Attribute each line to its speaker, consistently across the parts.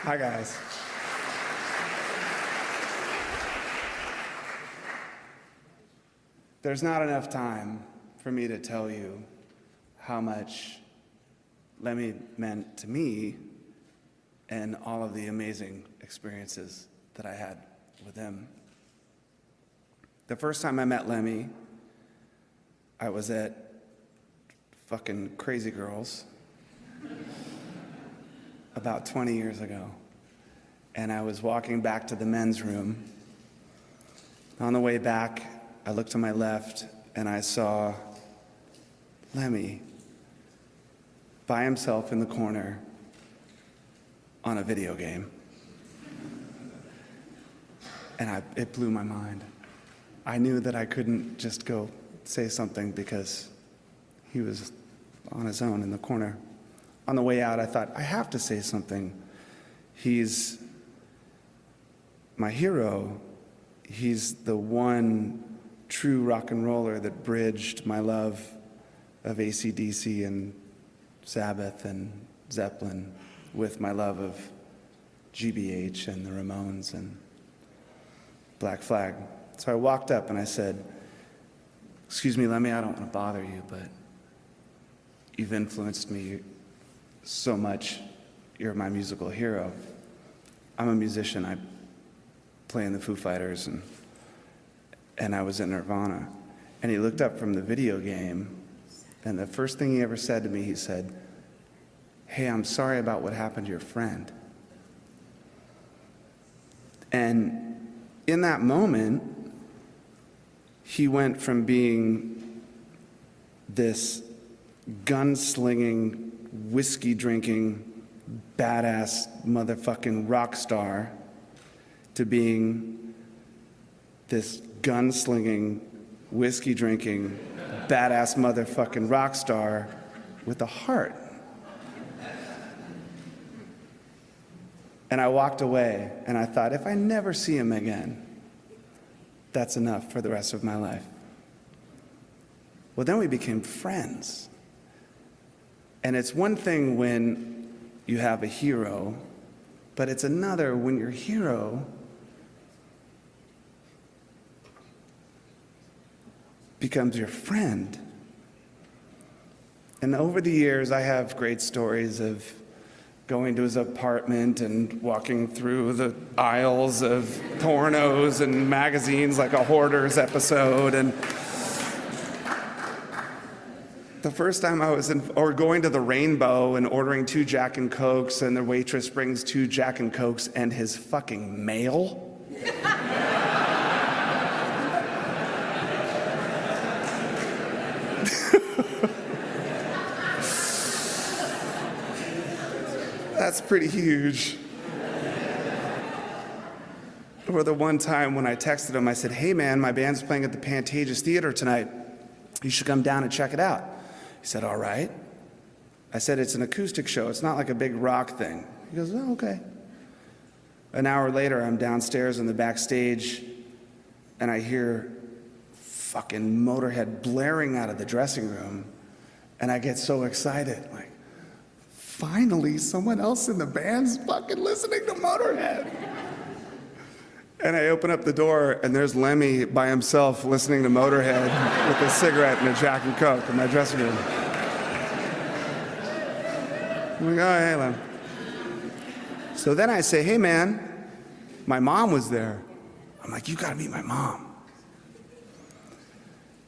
Speaker 1: Hi, guys. There's not enough time for me to tell you how much Lemmy meant to me and all of the amazing experiences that I had with him. The first time I met Lemmy, I was at fucking Crazy Girls about 20 years ago. And I was walking back to the men's room. On the way back, I looked to my left and I saw Lemmy by himself in the corner on a video game. And it blew my mind. I knew that I couldn't just go say something because he was on his own in the corner. On the way out, I thought, I have to say something. He's my hero. He's the one true rock and roller that bridged my love of AC/DC and Sabbath and Zeppelin with my love of GBH and the Ramones and Black Flag. So I walked up and I said, "Excuse me, Lemmy, I don't want to bother you, but you've influenced me so much. You're my musical hero. I'm a musician. I play in the Foo Fighters, and I was in Nirvana." And he looked up from the video game, and the first thing he ever said to me, he said, "Hey, I'm sorry about what happened to your friend." And in that moment, he went from being this gunslinging, whiskey-drinking, badass motherfucking rock star to being this gunslinging, whiskey-drinking, badass motherfucking rock star with a heart. And I walked away and I thought, if I never see him again, that's enough for the rest of my life. Well, then we became friends. And it's one thing when you have a hero, but it's another when your hero becomes your friend. And over the years, I have great stories of going to his apartment and walking through the aisles of pornos and magazines like a Hoarders episode. And the first time I was or going to the Rainbow and ordering 2 Jack and Cokes, and the waitress brings 2 Jack and Cokes and his fucking mail. That's pretty huge. Or the one time when I texted him, I said, "Hey man, my band's playing at the Pantages Theater tonight. You should come down and check it out." He said, "All right." I said, "It's an acoustic show. It's not like a big rock thing." He goes, "Oh, okay." An hour later, I'm downstairs in the backstage, and I hear fucking Motörhead blaring out of the dressing room, and I get so excited, like, finally, someone else in the band's fucking listening to Motörhead. And I open up the door, and there's Lemmy by himself listening to Motörhead with a cigarette and a Jack and Coke in my dressing room. I'm like, "Oh, hey, Lem." So then I say, "Hey, man, my mom was there." I'm like, "You gotta meet my mom."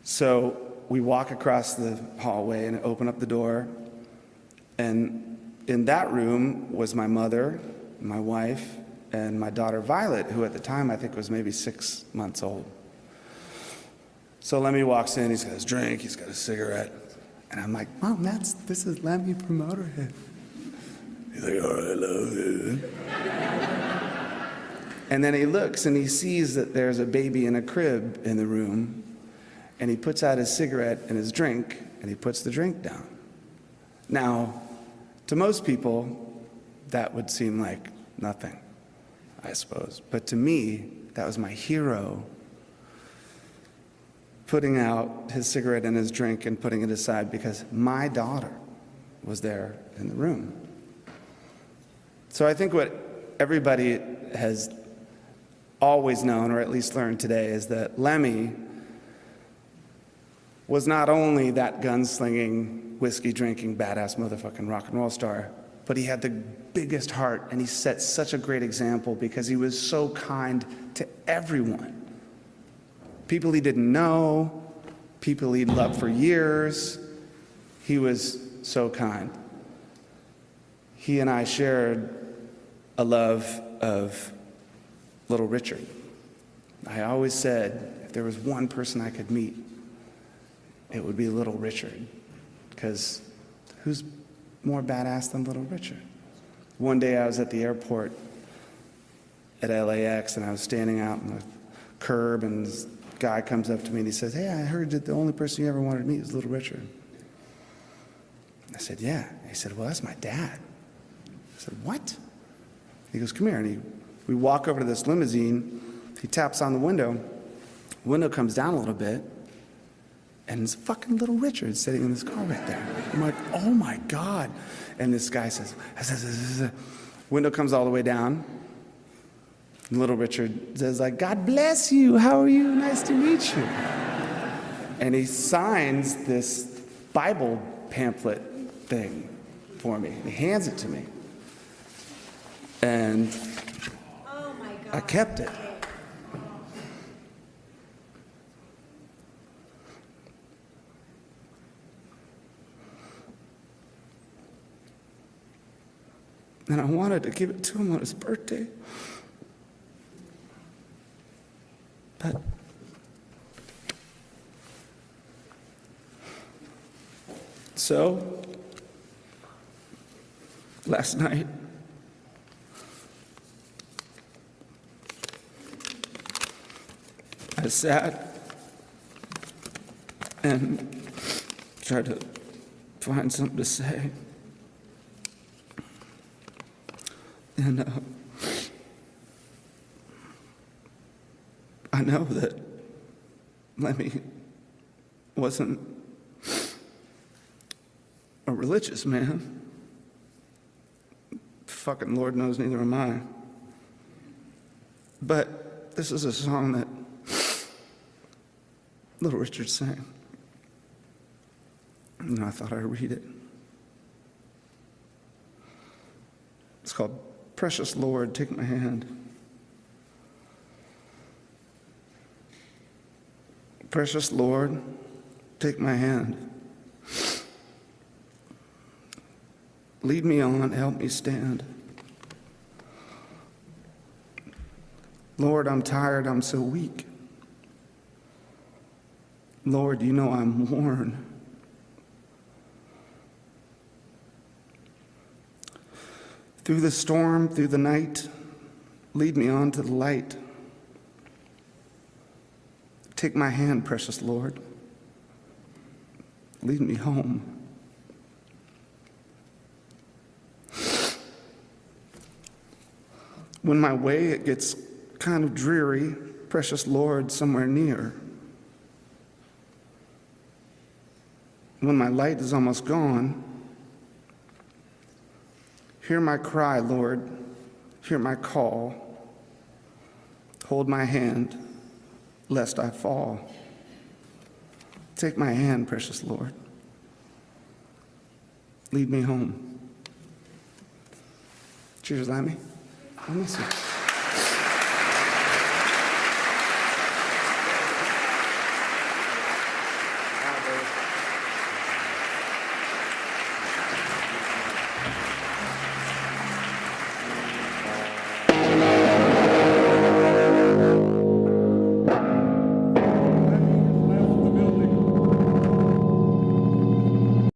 Speaker 1: So we walk across the hallway and open up the door, and in that room was my mother, my wife, and my daughter Violet, who at the time I think was maybe 6 months old. So Lemmy walks in, he's got his drink, he's got a cigarette, and I'm like, "Mom, this is Lemmy from Motörhead." He's like, "All right, love it." And then he looks and he sees that there's a baby in a crib in the room, and he puts out his cigarette and his drink, and he puts the drink down. Now, to most people, that would seem like nothing, I suppose. But to me, that was my hero, putting out his cigarette and his drink and putting it aside because my daughter was there in the room. So I think what everybody has always known, or at least learned today, is that Lemmy was not only that gunslinging, whiskey-drinking, badass motherfucking rock and roll star, but he had the biggest heart, and he set such a great example because he was so kind to everyone. People he didn't know, people he'd loved for years. He was so kind. He and I shared a love of Little Richard. I always said, if there was one person I could meet, it would be Little Richard, because who's more badass than Little Richard? One day I was at the airport at LAX, and I was standing out on the curb, and this guy comes up to me and he says, "Hey, I heard that the only person you ever wanted to meet was Little Richard." I said, "Yeah." He said, "Well, that's my dad." I said, "What?" He goes, "Come here." And we walk over to this limousine. He taps on the window. The window comes down a little bit, and it's fucking Little Richard sitting in this car right there. I'm like, oh my God. And this guy says, window comes all the way down. And Little Richard says, like, "God bless you. How are you? Nice to meet you." And he signs this Bible pamphlet thing for me. He hands it to me. And
Speaker 2: oh my God.
Speaker 1: I kept it. And I wanted to give it to him on his birthday. But so, last night, I sat and tried to find something to say. And I know that Lemmy wasn't a religious man. Fucking Lord knows neither am I. But this is a song that Little Richard sang. And I thought I'd read it. It's called "Precious Lord, Take My Hand." Precious Lord, take my hand. Lead me on, help me stand. Lord, I'm tired, I'm so weak. Lord, you know I'm worn. Through the storm, through the night, lead me on to the light. Take my hand, precious Lord. Lead me home. When my way it gets kind of dreary, precious Lord, somewhere near. When my light is almost gone, hear my cry, Lord, hear my call. Hold my hand, lest I fall. Take my hand, precious Lord. Lead me home. Cheers, Lemmy. I miss you.